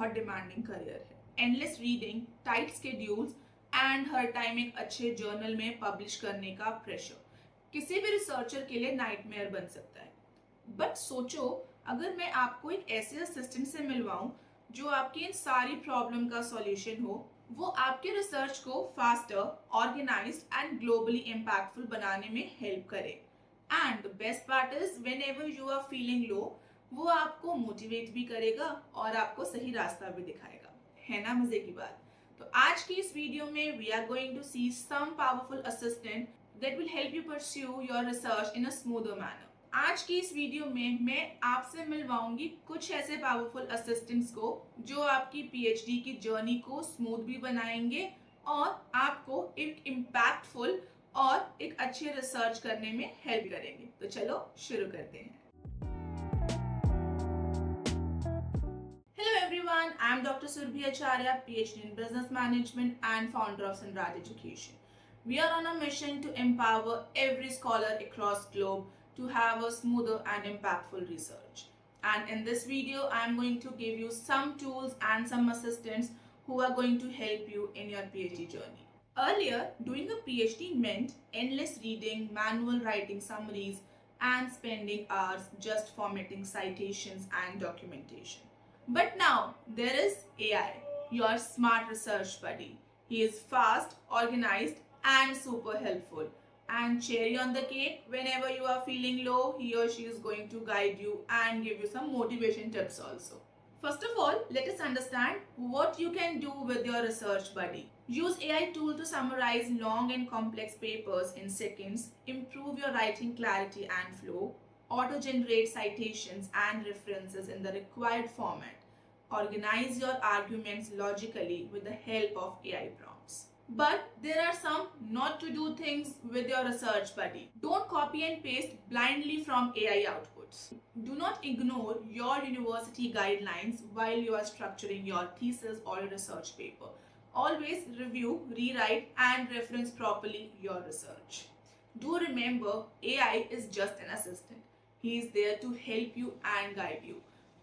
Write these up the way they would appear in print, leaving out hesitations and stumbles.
बहुत demanding career है। Endless reading, tight schedules and her time एक अच्छे जर्नल में पब्लिश करने का प्रेशर किसी भी रिसर्चर के लिए नाइटमेयर बन सकता है। बट सोचो, अगर मैं आपको एक ऐसे असिस्टेंट से मिलवाऊं जो आपकी इन सारी प्रॉब्लम का सॉल्यूशन हो, वो आपके रिसर्च को faster, organised and globally impactful बनाने में हेल्प करे। And the best part is whenever you are feeling low, वो आपको मोटिवेट भी करेगा और आपको सही रास्ता भी दिखाएगा। है ना मजे की बात? तो आज की इस वीडियो में we are going to see some powerful assistant that will help you pursue your research in a smoother manner. आज की इस वीडियो में मैं आपसे मिलवाऊंगी कुछ ऐसे पावरफुल असिस्टेंट्स को जो आपकी पीएचडी की जर्नी को स्मूथ भी बनाएंगे और आपको एक इम्पैक्टफुल और एक अच्छे रिसर्च करने में हेल्प करेंगे। तो चलो शुरू करते हैं। Hello everyone, I am Dr. Surbhi Acharya, PhD in Business Management and founder of Sunraj Education. We are on a mission to empower every scholar across globe to have a smoother and impactful research. And in this video, I am going to give you some tools and some assistants who are going to help you in your PhD journey. Earlier, doing a PhD meant endless reading, manual writing summaries, and spending hours just formatting citations and documentation. But now there is AI, your smart research buddy. He is fast, organized, and super helpful. And cherry on the cake, whenever you are feeling low, he or she is going to guide you and give you some motivation tips also. First of all, let us understand what you can do with your research buddy. Use AI tool to summarize long and complex papers in seconds, improve your writing clarity and flow, auto-generate citations and references in the required format, organize your arguments logically with the help of AI prompts. But there are some not to do things with your research buddy. Don't copy and paste blindly from AI outputs. Do not ignore your university guidelines while you are structuring your thesis or research paper. Always review, rewrite, and reference properly your research. Do remember, AI is just an assistant. He is there to help you and guide you,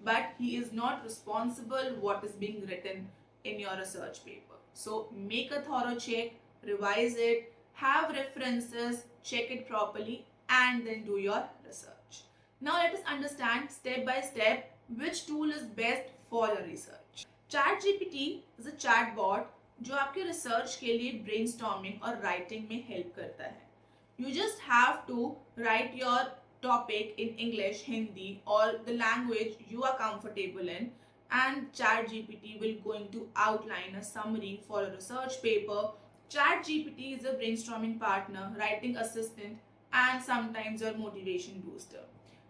but he is not responsible what is being written in your research paper. So make a thorough check, revise it, have references, check it properly, and then do your research. Now let us understand step by step which tool is best for your research. ChatGPT is a chatbot जो आपके research के लिए brainstorming और writing में help करता है. You just have to write your topic in English, Hindi, or the language you are comfortable in, and ChatGPT will going to outline a summary for a research paper. ChatGPT is a brainstorming partner, writing assistant, and sometimes your motivation booster.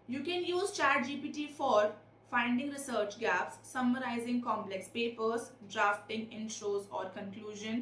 You can use ChatGPT for finding research gaps, summarizing complex papers, drafting intros or conclusion,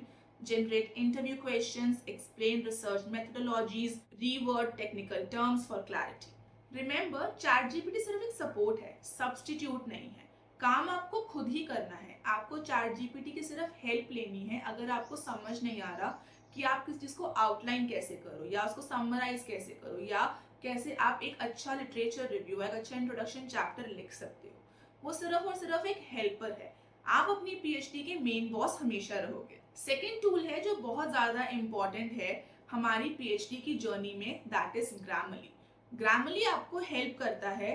generate interview questions, explain research methodologies, reword technical terms for clarity. Remember, ChatGPT सिर्फ एक support है, substitute नहीं है. काम आपको खुद ही करना है. आपको ChatGPT की सिर्फ हेल्प लेनी है अगर आपको समझ नहीं आ रहा कि आप किस चीज़ को आउटलाइन कैसे करो या उसको समराइज कैसे करो या कैसे आप एक अच्छा लिटरेचर रिव्यू, एक अच्छा इंट्रोडक्शन चैप्टर लिख सकते हो. वो सिर्फ और सिर्फ एक हेल्पर है. आप अपनी पीएचडी के मेन बॉस हमेशा रहोगे. सेकेंड टूल है जो बहुत ज़्यादा इम्पॉर्टेंट है हमारी पीएचडी की जर्नी में, दैट इज ग्रामरली. ग्रामरली आपको हेल्प करता है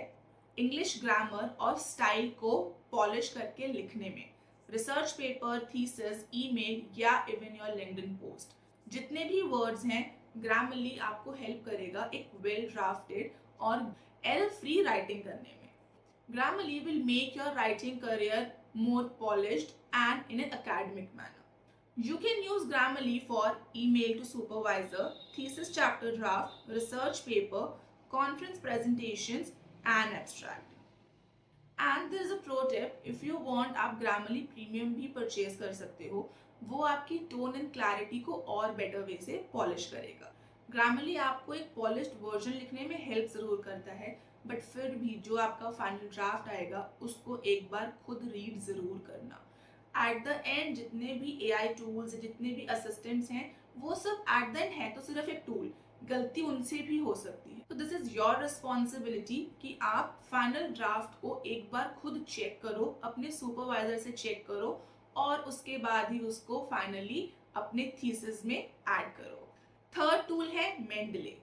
इंग्लिश ग्रामर और स्टाइल को पॉलिश करके लिखने में. रिसर्च पेपर, थीसिस, ईमेल या इवन योर लिंक्डइन पोस्ट, जितने भी वर्ड्स हैं, ग्रामरली आपको हेल्प करेगा एक वेल ड्राफ्टेड और एरर फ्री राइटिंग करने में. Grammarly will make your writing career more polished and in an academic manner. You can use Grammarly for email to supervisor, thesis chapter draft, research paper, conference presentations, and abstract. And there is a pro tip, if you want आप Grammarly Premium भी purchase कर सकते हो. वो आपकी tone and clarity को और better way से पॉलिश करेगा. Grammarly आपको एक पॉलिश्ड वर्जन लिखने में हेल्प ज़रूर करता है, बट फिर भी जो आपका फाइनल ड्राफ्ट आएगा उसको एक बार खुद रीड ज़रूर करना. एट द एंड जितने भी AI टूल्स, जितने भी असिस्टेंट्स हैं, वो सब एट द एंड है तो सिर्फ एक टूल. गलती उनसे भी हो सकती है। तो दिस इज योर रिस्पॉन्सिबिलिटी कि आप फाइनल ड्राफ्ट को एक बार खुद चेक करो, अपने सुपरवाइजर से चेक करो और उसके बाद ही उसको फाइनली अपने थीसिस में ऐड करो। थर्ड टूल है मेंडले।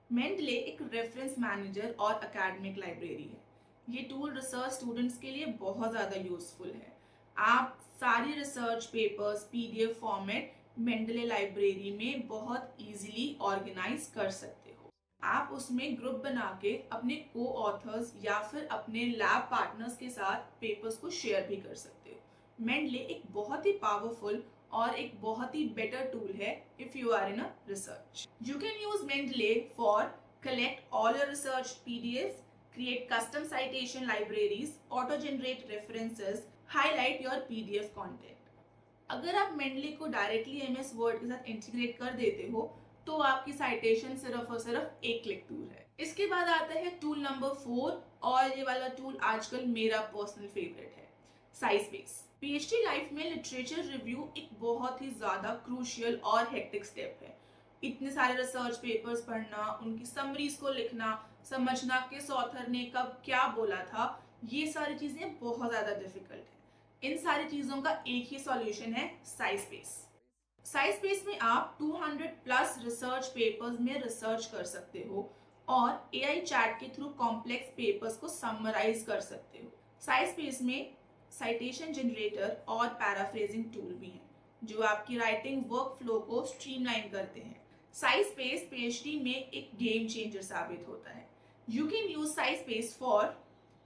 मेंडले एक रेफरेंस मैनेजर और एकेडमिक लाइब्रेरी है। ये टूल रिसर्च स्टूडेंट्स के लिए बहुत ज़्यादा यूजफुल है। आप सारी research papers PDF format Mendeley library में बहुत इजीली ऑर्गेनाइज कर सकते हो। आप उसमें ग्रुप बना के अपने को ऑथर्स या फिर अपने लैब पार्टनर्स के साथ पेपर्स को शेयर भी कर सकते हो। मेंडले एक बहुत ही पावरफुल और एक बहुत ही बेटर टूल है if you are in a research. You can use Mendeley for collect all your research PDFs, create custom citation libraries, auto-generate references, highlight your PDF content. अगर आप मेंडले को directly MS word के साथ integrate कर देते हो तो आपकी साइटेशन सिर्फ और सिर्फ एक क्लिक टूल है। इसके बाद आता है टूल नंबर 4 और ये वाला टूल आजकल मेरा पर्सनल फेवरेट है, साइजबेस। पीएचडी लाइफ में लिटरेचर रिव्यू एक बहुत ही ज़्यादा क्रूशियल और हेक्टिक स्टेप है। इतने सारे रिसर्च पेपर्स पढ़ना, उनकी समरीज को लिखना, समझना किस ऑथर ने कब क्या बोला था, ये सारी चीज़ें बहुत ज़्यादा डिफिकल्ट है। इन सारी चीज़ों का एक ही सॉल्यूशन है, साइजबेस। साइजबेस में आप 200 प्लस रिसर्च पेपर्स में रिसर्च कर सकते हो और एआई चैट के थ्रू कॉम्प्लेक्स पेपर्स को समराइज कर सकते हो। साइजबेस में साइटेशन जनरेटर और पैराफ्रेजिंग टूल भी हैं जो आपकी राइटिंग वर्कफ्लो को स्ट्रीमलाइन करते हैं। साइजबेस पीएचडी में एक गेम चेंजर साबित होता है। You can use SciSpace for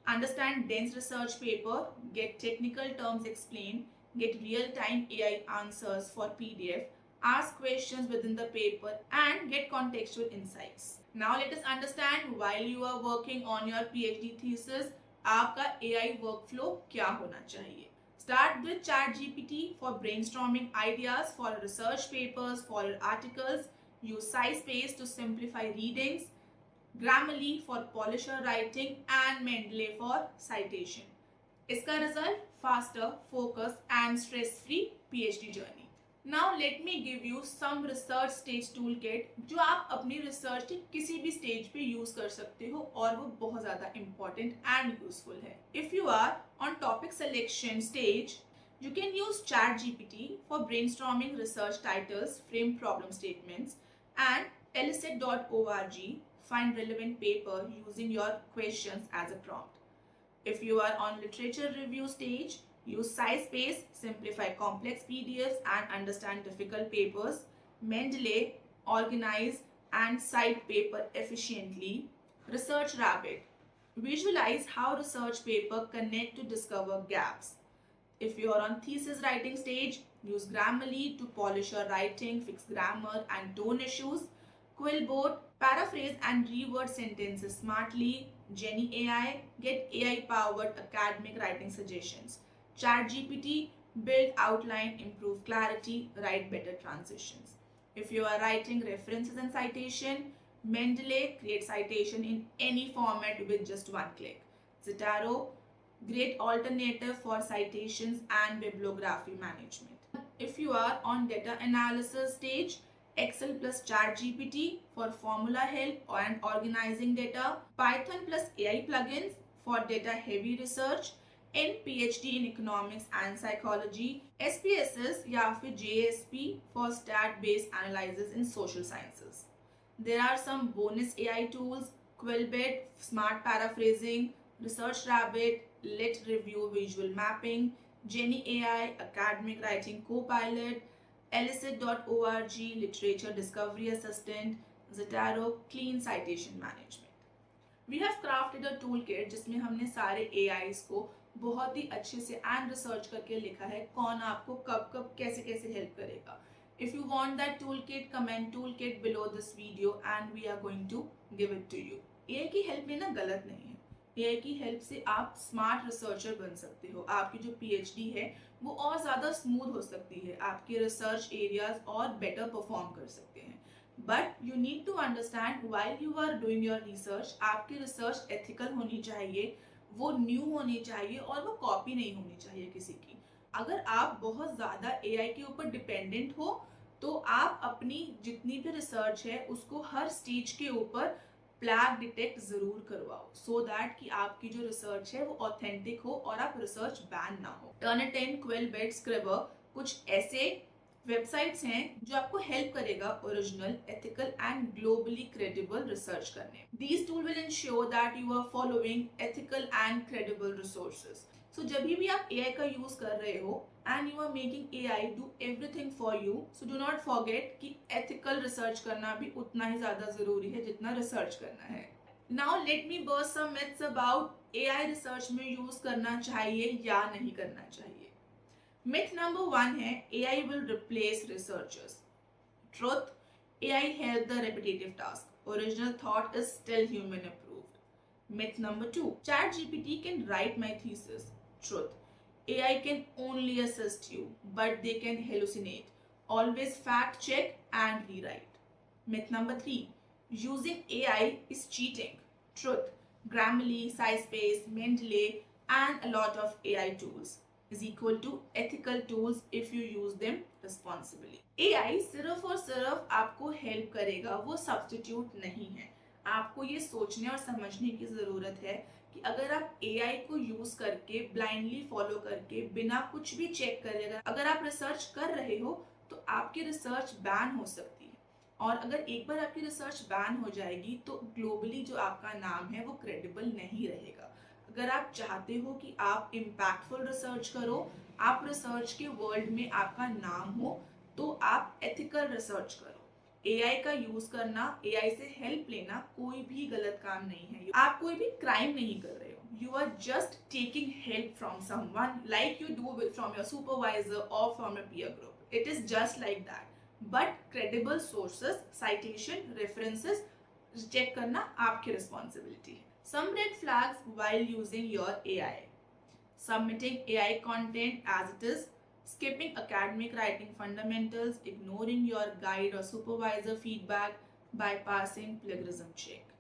understand dense research paper, get technical terms explain, get real-time AI answers for PDF, ask questions within the paper and get contextual insights. Now let us understand while you are working on your PhD thesis, आपका AI workflow क्या होना चाहिए। Start with ChatGPT for brainstorming ideas for research papers, for your articles. Use SciSpace to simplify readings, Grammarly for polisher writing and Mendeley for citation. इसका result faster, focus and stress free PhD journey. Now let me give you some research stage tool kit जो आप अपनी research के किसी भी stage पे use कर सकते हो और वो बहुत ज्यादा इंपॉर्टेंट एंड यूजफुल है। If you are on topic selection stage, you can use ChatGPT for brainstorming research titles, frame problem statements, and elicit.org find relevant paper using your questions as a prompt. If you are on literature review stage, use SciSpace, simplify complex PDFs and understand difficult papers. Mendeley, organize and cite paper efficiently. Research Rabbit, visualize how research paper connect to discover gaps. If you are on thesis writing stage, use Grammarly to polish your writing, fix grammar and tone issues. Quillbot, paraphrase and reword sentences smartly. Jenny AI, get AI-powered academic writing suggestions. ChatGPT, build outline, improve clarity, write better transitions. If you are writing references and citation, Mendeley, create citation in any format with just one click. Zotero, great alternative for citations and bibliography management. If you are on data analysis stage, Excel plus ChatGPT for formula help and organizing data, Python plus AI plugins for data heavy research, in PhD in economics and psychology, SPSS या फिर JSP for stat based analysis in social sciences. There are some bonus AI tools, Quillbit, smart paraphrasing, Research Rabbit, Lit Review visual mapping, Jenny AI, academic writing copilot, elicit.org, literature discovery assistant, Zotero, clean citation management. We have crafted a toolkit जिसमें हमने सारे AIs को बहुत ही अच्छे से and research करके लिखा है कौन आपको कब कब कैसे कैसे हेल्प करेगा। If you want that toolkit, comment toolkit below this video and we are going to give it to you. AI की हेल्प लेना गलत नहीं है। AI की हेल्प से आप स्मार्ट रिसर्चर बन सकते हो। आपकी जो PhD है वो और ज़्यादा स्मूथ हो सकती है, आपके रिसर्च एरियाज और बेटर परफॉर्म कर सकते हैं। But you need to understand while you are doing your research, आपकी रिसर्च एथिकल होनी चाहिए, वो न्यू होनी चाहिए और वो कॉपी नहीं होनी चाहिए किसी की। अगर आप बहुत ज़्यादा AI के ऊपर डिपेंडेंट हो तो आप अपनी जितनी भी रिसर्च है उसको हर स्टेज के ऊपर फ्लैग डिटेक्ट जरूर करवाओ, सो दैट कि आपकी जो रिसर्च है वो ऑथेंटिक हो और आप रिसर्च बैन ना हो। टर्निटिन, क्विलबिट, स्क्रिबर कुछ ऐसे वेबसाइट्स हैं जो आपको हेल्प करेगा original, ethical and globally credible research करने। These tool will ensure that you are following ethical and credible resources. So जब भी आप AI का यूज कर रहे हो and you are making AI do everything for you, so do not forget कि ethical research करना भी उतना ही ज्यादा जरूरी है जितना रिसर्च करना है। Now let me burst some myths about AI research में यूज करना चाहिए या नहीं करना चाहिए। Myth number 1 है AI will replace researchers. Truth, AI help the repetitive task. Original thought is still human approved. Myth number 2, ChatGPT can write my thesis. Truth, AI can only assist you, but they can hallucinate. Always fact check and rewrite. Myth number 3, using AI is cheating. Truth, Grammarly, SciSpace, Mendeley, and a lot of AI tools is equal to ethical tools if you use them responsibly. AI सिर्फ और सिर्फ आपको help करेगा, वो substitute नहीं है। आपको ये सोचने और समझने की ज़रूरत है कि अगर आप AI को यूज़ करके ब्लाइंडली फॉलो करके बिना कुछ भी चेक करे अगर आप रिसर्च कर रहे हो तो आपकी रिसर्च बैन हो सकती है। और अगर एक बार आपकी रिसर्च बैन हो जाएगी तो ग्लोबली जो आपका नाम है वो क्रेडिबल नहीं रहेगा। अगर आप चाहते हो कि आप इम्पैक्टफुल रिसर्च करो, आप रिसर्च के वर्ल्ड में आपका नाम हो, तो आप एथिकल रिसर्च करो। AI का यूज करना, AI से हेल्प लेना कोई भी गलत काम नहीं है। आप कोई भी क्राइम नहीं कर रहे हो। You are just taking help from someone like you do from your supervisor और from your peer group. It is just like that. But credible sources, citation, references check करना आपकी रिस्पॉन्सिबिलिटी है। Some red flags while using your AI. Submitting AI content as it is, skipping academic writing fundamentals, ignoring your guide or supervisor feedback, bypassing plagiarism check.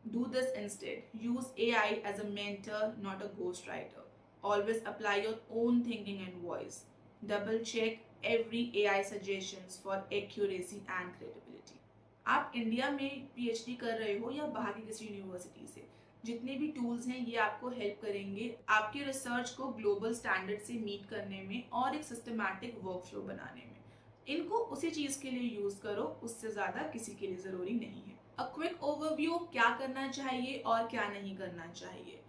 Do this instead. Use AI as a mentor, not a ghostwriter. Always apply your own thinking and voice. Double check every AI suggestions for accuracy and credibility. आप India में PhD कर रहे हो या बाहर की किसी university से, जितने भी टूल्स हैं ये आपको हेल्प करेंगे आपके रिसर्च को ग्लोबल स्टैंडर्ड से मीट करने में और एक सिस्टमैटिक वर्कफ्लो बनाने में। इनको उसी चीज के लिए यूज करो, उससे ज्यादा किसी के लिए जरूरी नहीं है। अ क्विक ओवरव्यू, क्या करना चाहिए और क्या नहीं करना चाहिए।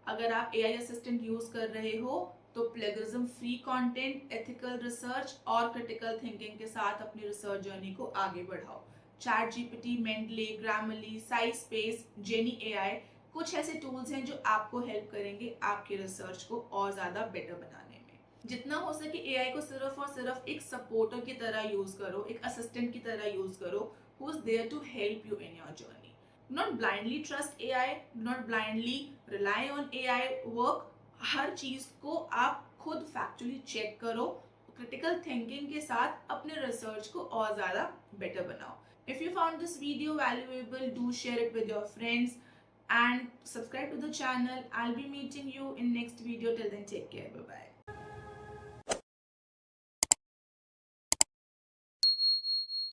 अगर आप AI असिस्टेंट यूज कर रहे हो तो plagiarism free content, ethical research और क्रिटिकल थिंकिंग के साथ अपनी रिसर्च जर्नी को आगे बढ़ाओ। ChatGPT, Mendeley, Grammarly, SciSpace, Jenny AI कुछ ऐसे टूल्स हैं जो आपको हेल्प करेंगे आपके रिसर्च को और ज़्यादा बेटर बनाने में। जितना हो सके AI को सिर्फ और सिर्फ एक सपोर्टर की तरह यूज करो, एक असिस्टेंट की तरह यूज करो, who is there to help you in your journey. Do not blindly trust AI, do not blindly rely on AI work. हर चीज को आप खुद फैक्चुअली चेक करो, क्रिटिकल थिंकिंग के साथ अपने रिसर्च को और ज़्यादा बेटर बनाओ। If you found this video valuable, do share it with your friends and subscribe to the channel. I'll be meeting you in next video. Till then, take care. Bye bye.